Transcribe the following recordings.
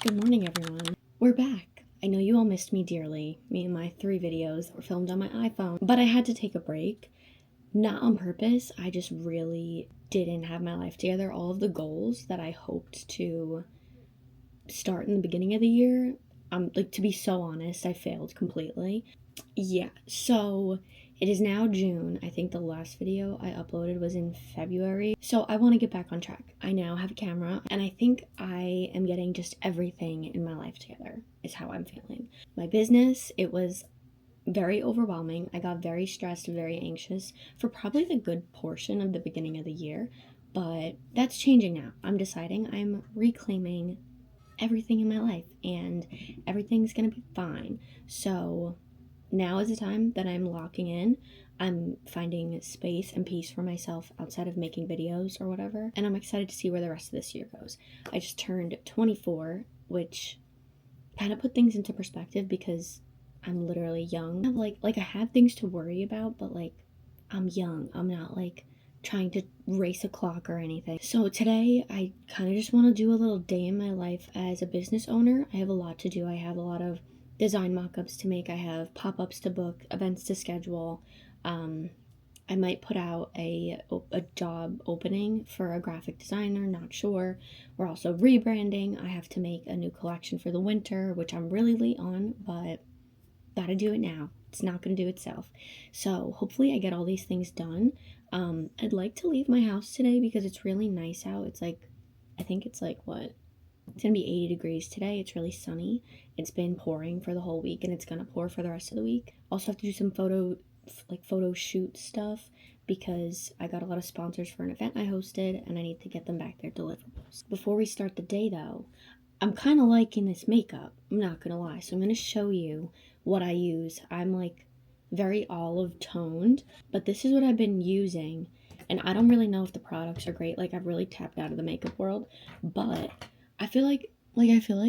Good morning, everyone. We're back. I know you all missed me dearly. Me and my 3 videos that were filmed on my iPhone, but I had to take a break. Not on purpose, I just really didn't have my life together. All of the goals that I hoped to start in the beginning of the year, to be so honest, I failed completely. Yeah, so it is now June. I think the last video I uploaded was in February. So I want to get back on track. I now have a camera, and I think I am getting just everything in my life together, is how I'm feeling. My business, it was very overwhelming. I got very stressed, very anxious for probably the good portion of the beginning of the year, but that's changing now. I'm deciding I'm reclaiming everything in my life, and everything's gonna be fine. So now is the time that I'm locking in. I'm finding space and peace for myself outside of making videos or whatever, and I'm excited to see where the rest of this year goes. I just turned 24, which kind of put things into perspective because I'm literally young. Like I have things to worry about, but like I'm young. I'm not like trying to race a clock or anything. So today I kind of just want to do a little day in my life as a business owner. I have a lot to do. I have a lot of design mock-ups to make. I have pop-ups to book, events to schedule. I might put out a job opening for a graphic designer, not sure. We're also rebranding. I have to make a new collection for the winter, which I'm really late on, but gotta do it now. It's not gonna do itself. So hopefully I get all these things done. I'd like to leave my house today because it's really nice out. It's like, I think it's like what? It's gonna be 80 degrees today. It's really sunny. It's been pouring for the whole week, and it's gonna pour for the rest of the week. Also have to do some photo shoot stuff because I got a lot of sponsors for an event I hosted, and I need to get them back their deliverables. Before we start the day though, I'm kind of liking this makeup. I'm not gonna lie. So I'm gonna show you what I use. I'm like very olive toned, but this is what I've been using, and I don't really know if the products are great. Like I've really tapped out of the makeup world, but I feel like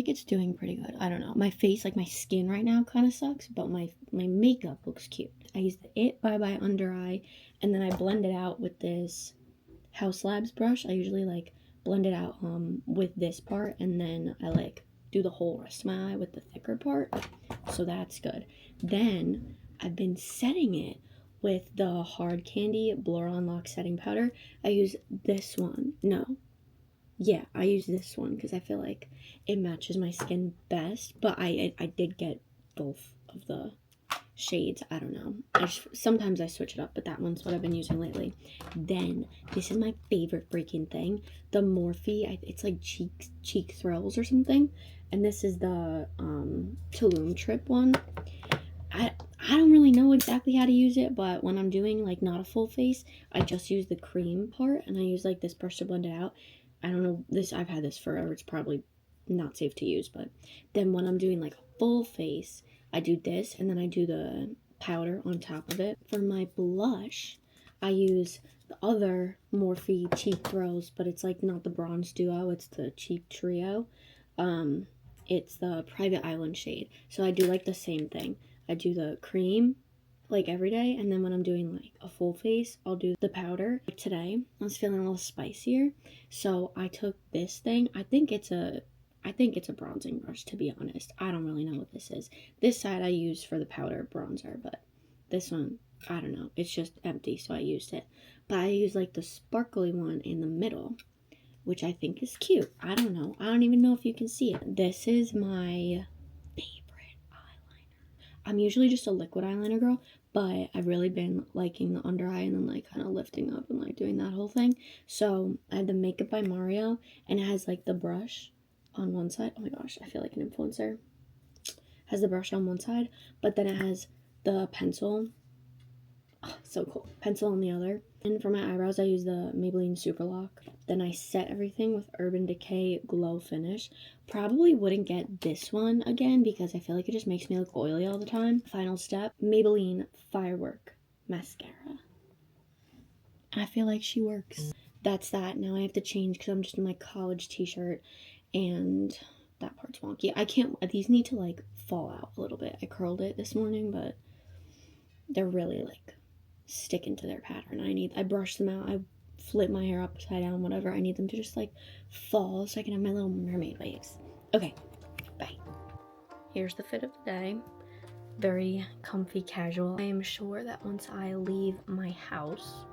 it's doing pretty good. I don't know. My face, like my skin right now kind of sucks, but my makeup looks cute. I use the It Bye Bye Under Eye, and then I blend it out with this House Labs brush. I usually like blend it out with this part, and then I like do the whole rest of my eye with the thicker part. So that's good. Then I've been setting it with the Hard Candy Blur On Lock setting powder. I use this one. No, yeah, I use this one because I feel like it matches my skin best, but I did get both of the shades. I don't know. Sometimes I switch it up, but that one's what I've been using lately. Then this is my favorite freaking thing, the Morphe. It's like cheek thrills or something, and this is the Tulum Trip one. I don't really know exactly how to use it, but when I'm doing like not a full face, I just use the cream part, and I use like this brush to blend it out. I don't know, this, I've had this forever. It's probably not safe to use, but then when I'm doing like a full face, I do this, and then I do the powder on top of it. For my blush, I use the other Morphe Cheek Thrills, but it's like not the bronze duo, it's the cheek trio. It's the Private Island shade. So I do like the same thing. I do the cream like every day, and then when I'm doing like a full face, I'll do the powder. Today I was feeling a little spicier, so I took this thing. I think it's a bronzing brush, to be honest. I don't really know what this is. This side I use for the powder bronzer, but this one, I don't know. It's just empty, so I used it. But I use like the sparkly one in the middle, which I think is cute. I don't know. I don't even know if you can see it. This is my favorite eyeliner. I'm usually just a liquid eyeliner girl, but I've really been liking the under eye and then like kind of lifting up and like doing that whole thing. So I have the Makeup by Mario, and it has like the brush on one side. Oh my gosh, I feel like an influencer. Has the brush on one side, but then it has the pencil. Oh, so cool. Pencil on the other. And for my eyebrows, I use the Maybelline Super Lock. Then I set everything with Urban Decay Glow Finish. Probably wouldn't get this one again because I feel like it just makes me look oily all the time. Final step, Maybelline Firework Mascara. I feel like she works. That's that. Now I have to change because I'm just in my college t-shirt, and that part's wonky. I can't, these need to like fall out a little bit. I curled it this morning, but they're really like sticking to their pattern. I brush them out. I flip my hair upside down, whatever. I need them to just like fall so I can have my little mermaid waves. Okay, here's the fit of the day. Very comfy casual. I am sure that once I leave my house,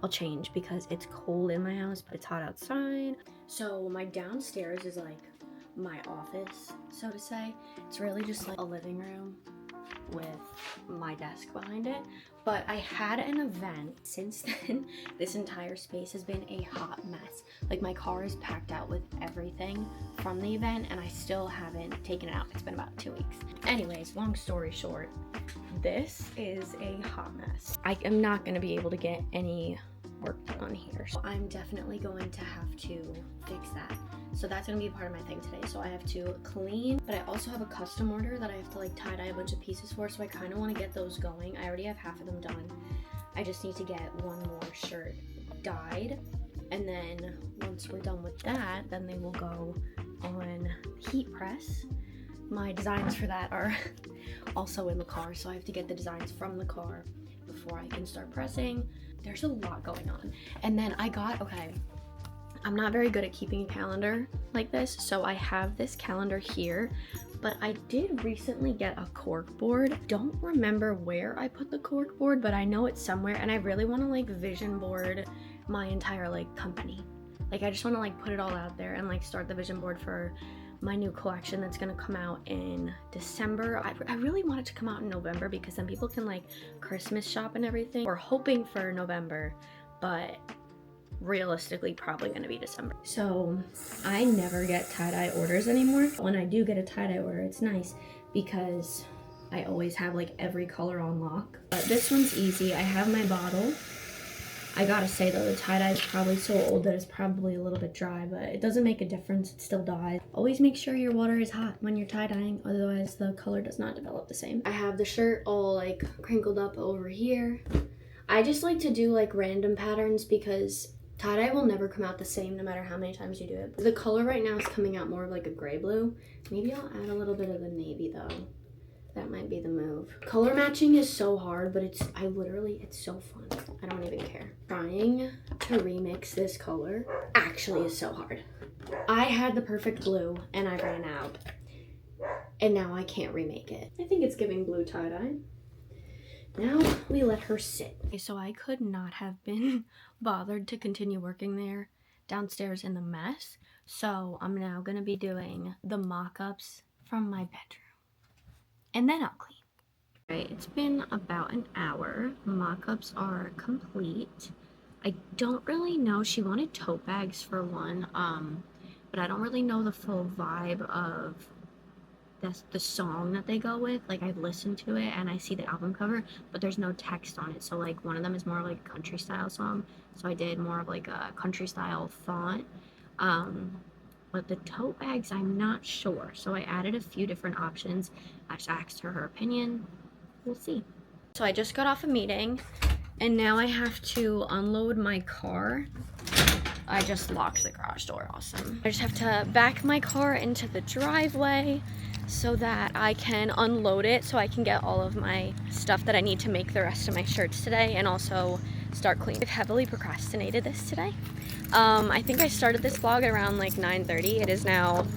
I'll change because it's cold in my house, but it's hot outside. So my downstairs is like my office, so to say. It's really just like a living room with my desk behind it. But I had an event. Since then, this entire space has been a hot mess. Like, my car is packed out with everything from the event and I still haven't taken it out. It's been about 2 weeks. Anyways, long story short, this is a hot mess. I am not gonna be able to get any work done on here. So I'm definitely going to have to fix that. So that's gonna be a part of my thing today. So I have to clean, but I also have a custom order that I have to like tie-dye a bunch of pieces for. So I kind of want to get those going. I already have half of them done. I just need to get one more shirt dyed. And then once we're done with that, then they will go on heat press. My designs for that are also in the car. So I have to get the designs from the car before I can start pressing. There's a lot going on. And then I'm not very good at keeping a calendar like this, so I have this calendar here, but I did recently get a cork board. Don't remember where I put the cork board, but I know it's somewhere, and I really want to like vision board my entire like company. Like, I just want to like put it all out there and like start the vision board for my new collection that's gonna come out in December. I really want it to come out in November because then people can like Christmas shop and everything. We're hoping for November, but realistically probably gonna be December. So I never get tie-dye orders anymore. When I do get a tie-dye order, it's nice because I always have like every color on lock. But this one's easy. I have my bottle. I gotta say though, the tie-dye is probably so old that it's probably a little bit dry, but it doesn't make a difference, it still dyes. Always make sure your water is hot when you're tie-dyeing, otherwise the color does not develop the same. I have the shirt all like crinkled up over here. I just like to do like random patterns because tie-dye will never come out the same no matter how many times you do it. The color right now is coming out more of like a gray blue. Maybe I'll add a little bit of the navy though. That might be the move. Color matching is so hard, but it's so fun. I don't even care. Trying to remix this color actually is so hard. I had the perfect blue and I ran out. And now I can't remake it. I think it's giving blue tie-dye. Now we let her sit. Okay, so I could not have been bothered to continue working there downstairs in the mess. So I'm now gonna be doing the mock-ups from my bedroom. And then I'll clean. Right, it's been about an hour. Mock-ups are complete. I don't really know. She wanted tote bags for one, but I don't really know the full vibe of the song that they go with. Like, I've listened to it and I see the album cover, but there's no text on it. So like one of them is more like a country style song. So I did more of like a country style font. But the tote bags, I'm not sure. So I added a few different options. I just asked her opinion. We'll see. So I just got off a meeting and now I have to unload my car. I just locked the garage door, awesome. I just have to back my car into the driveway so that I can unload it so I can get all of my stuff that I need to make the rest of my shirts today and also start cleaning. I've heavily procrastinated this today. I think I started this vlog around like 9:30. It is now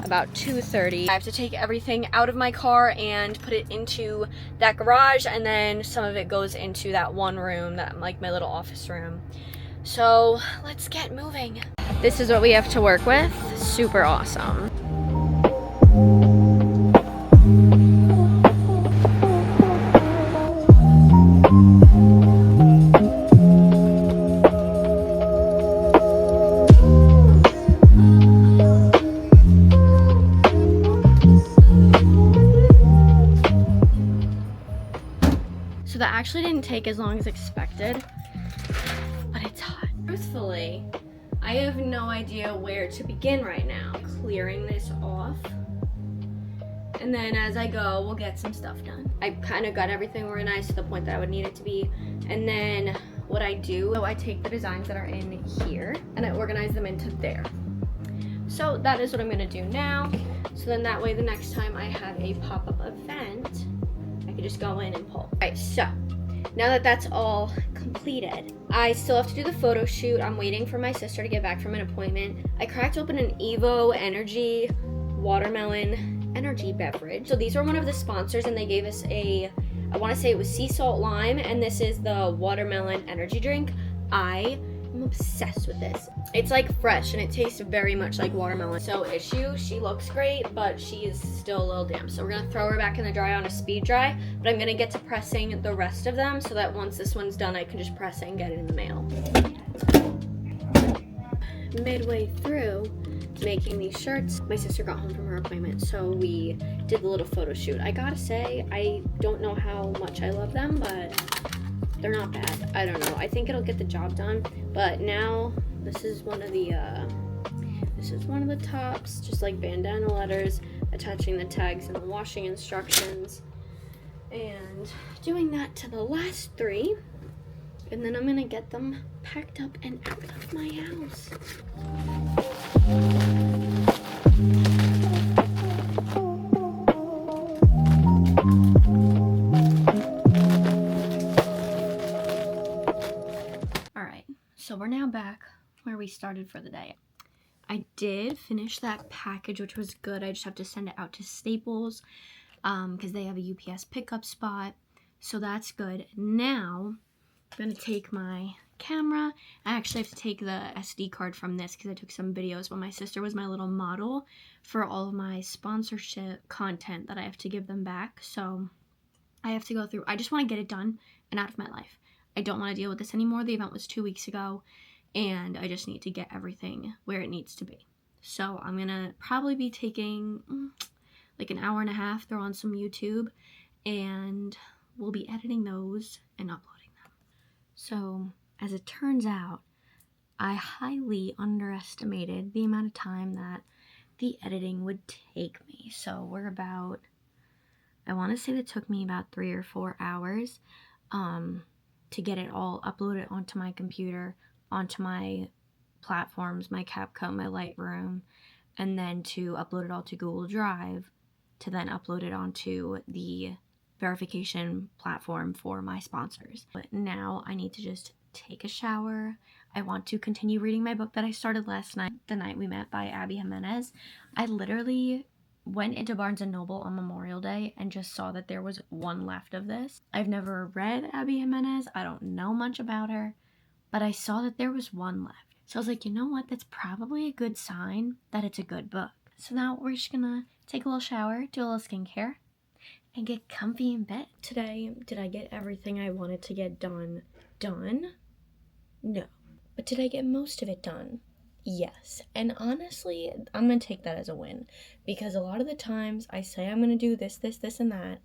about 2:30. I have to take everything out of my car and put it into that garage, and then some of it goes into that one room, that like my little office room. So let's get moving. This is what we have to work with. Super awesome. So that actually didn't take as long as expected, but it's hot. Truthfully, I have no idea where to begin right now. Clearing this off, and then as I go, we'll get some stuff done. I kind of got everything organized to the point that I would need it to be, and then what I do, so I take the designs that are in here and I organize them into there. So that is what I'm gonna do now. So then that way the next time I have a pop-up event, I can just go in and pull. All right, so now that that's all completed, I still have to do the photo shoot. I'm waiting for my sister to get back from an appointment. I cracked open an Evo Energy watermelon energy beverage. So these were one of the sponsors, and they gave us a, I want to say it was sea salt lime, and this is the watermelon energy drink. I am obsessed with this. It's like fresh and it tastes very much like watermelon. So Issue, she looks great, but she is still a little damp. So we're gonna throw her back in the dryer on a speed dry, but I'm gonna get to pressing the rest of them so that once this one's done, I can just press it and get it in the mail. Midway through making these shirts, my sister got home from her appointment, so we did the little photo shoot. I gotta say, I don't know how much I love them, but they're not bad. I don't know. I think it'll get the job done. But now this is one of the tops, just like bandana letters, attaching the tags and the washing instructions, and doing that to the last 3. And then I'm gonna get them packed up and out of my house. So we're now back where we started for the day. I did finish that package, which was good. I just have to send it out to Staples because they have a UPS pickup spot. So that's good. Now I'm going to take my camera. I actually have to take the SD card from this because I took some videos when my sister was my little model for all of my sponsorship content that I have to give them back. So I have to go through. I just want to get it done and out of my life. I don't want to deal with this anymore. The event was 2 weeks ago, and I just need to get everything where it needs to be. So I'm going to probably be taking like an hour and a half. They're on some YouTube, and we'll be editing those and uploading them. So as it turns out, I highly underestimated the amount of time that the editing would take me. So we're about, I want to say that took me about 3 or 4 hours. To get it all uploaded onto my computer, onto my platforms, my CapCut, my Lightroom, and then to upload it all to Google Drive, to then upload it onto the verification platform for my sponsors. But now I need to just take a shower. I want to continue reading my book that I started last night, The Night We Met by Abby Jimenez. I literally went into Barnes & Noble on Memorial Day and just saw that there was one left of this. I've never read Abby Jimenez. I don't know much about her, but I saw that there was one left. So I was like, you know what? That's probably a good sign that it's a good book. So now we're just gonna take a little shower, do a little skincare, and get comfy in bed. Today, did I get everything I wanted to get done? No. But did I get most of it done? Yes. And honestly, I'm going to take that as a win, because a lot of the times I say I'm going to do this, and that,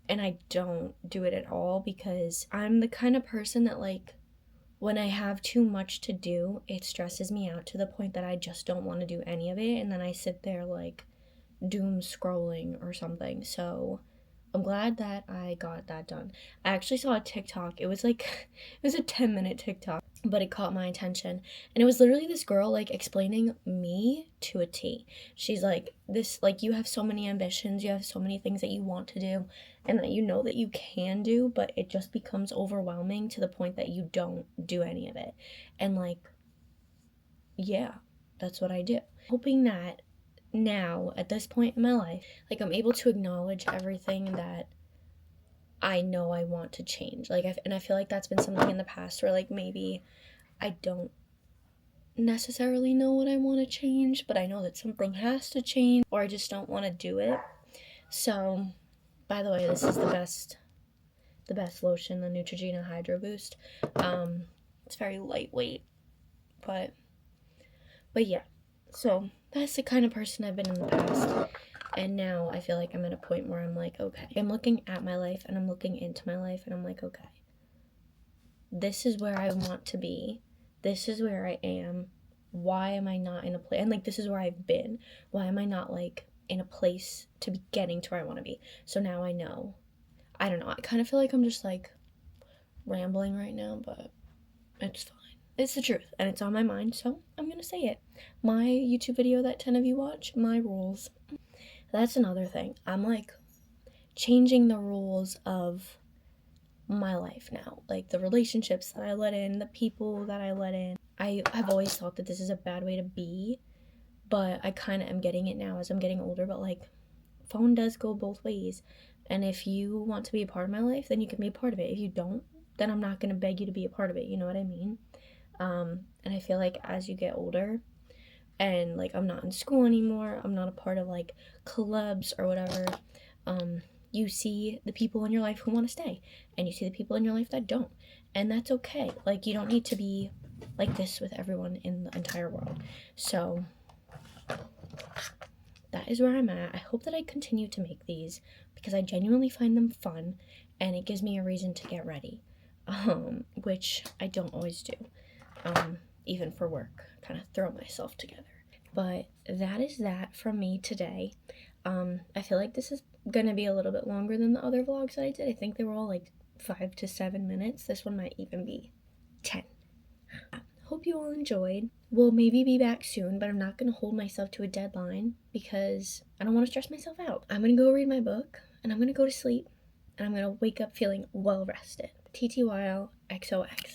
and I don't do it at all, because I'm the kind of person that, like, when I have too much to do, it stresses me out to the point that I just don't want to do any of it, and then I sit there, like, doom scrolling or something. So I'm glad that I got that done. I actually saw a TikTok. It was a 10-minute TikTok, but it caught my attention. And it was literally this girl, like, explaining me to a T. She's like, you have so many ambitions, you have so many things that you want to do, and that you know that you can do, but it just becomes overwhelming to the point that you don't do any of it. And, like, yeah, that's what I do. Hoping that now, at this point in my life, like, I'm able to acknowledge everything that I know I want to change. Like, I feel like that's been something in the past where, like, maybe I don't necessarily know what I want to change, but I know that something has to change, or I just don't want to do it. So, by the way, this is the best lotion, the Neutrogena Hydro Boost. It's very lightweight, but yeah. So that's the kind of person I've been in the past. And now I feel like I'm at a point where I'm like, okay, I'm looking at my life and I'm looking into my life and I'm like, okay, this is where I want to be. This is where I am. Why am I not in a place? And, like, this is where I've been. Why am I not, like, in a place to be getting to where I want to be? So now I know. I don't know. I kind of feel like I'm just, like, rambling right now, but it's fine. It's the truth, and it's on my mind, so I'm gonna say it. My YouTube video that 10 of you watch, my rules. That's another thing. I'm, like, changing the rules of my life now. Like, the relationships that I let in, the people that I let in. I've always thought that this is a bad way to be, but I kind of am getting it now as I'm getting older. But, like, phone does go both ways. And if you want to be a part of my life, then you can be a part of it. If you don't, then I'm not going to beg you to be a part of it. You know what I mean? And I feel like as you get older, and like I'm not in school anymore, I'm not a part of like clubs or whatever, you see the people in your life who want to stay, and you see the people in your life that don't, and that's okay. Like, you don't need to be like this with everyone in the entire world. So that is where I'm at. I hope that I continue to make these because I genuinely find them fun, and it gives me a reason to get ready, which I don't always do, even for work, kind of throw myself together. But that is that from me today. I feel like this is gonna be a little bit longer than the other vlogs that I did. I think they were all like 5 to 7 minutes. This one might even be 10. Hope you all enjoyed. We'll maybe be back soon, but I'm not gonna hold myself to a deadline because I don't want to stress myself out. I'm gonna go read my book, and I'm gonna go to sleep, and I'm gonna wake up feeling well rested. TTYL XOX.